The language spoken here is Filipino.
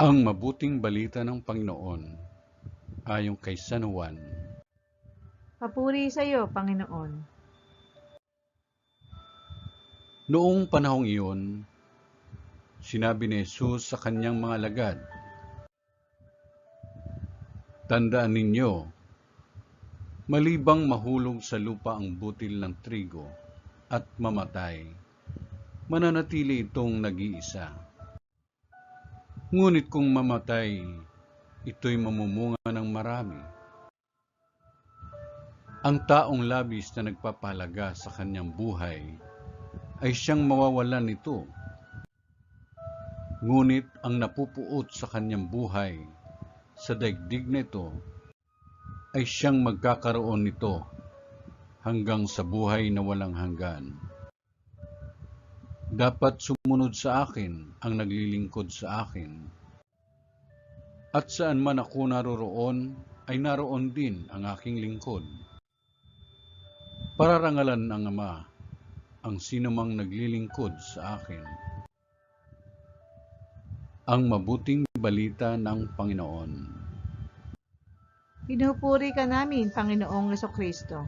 Ang mabuting balita ng Panginoon ayon kay San Juan. Papuri sa iyo, Panginoon. Noong panahong iyon, sinabi ni Jesus sa kanyang mga alagad, "Tandaan ninyo, malibang mahulog sa lupa ang butil ng trigo at mamatay, mananatili itong nag-iisa. Ngunit kung mamatay, ito'y mamumunga ng marami. Ang taong labis na nagpapahalaga sa kanyang buhay ay siyang mawawalan nito. Ngunit ang napupuot sa kanyang buhay sa daigdig na ito ay siyang magkakaroon nito hanggang sa buhay na walang hanggan. Dapat sumunod sa akin ang naglilingkod sa akin. At saan man ako naroroon, ay naroon din ang aking lingkod. Pararangalan ng Ama ang sinumang naglilingkod sa akin." Ang mabuting balita ng Panginoon. Pinupuri ka namin, Panginoong Jesucristo.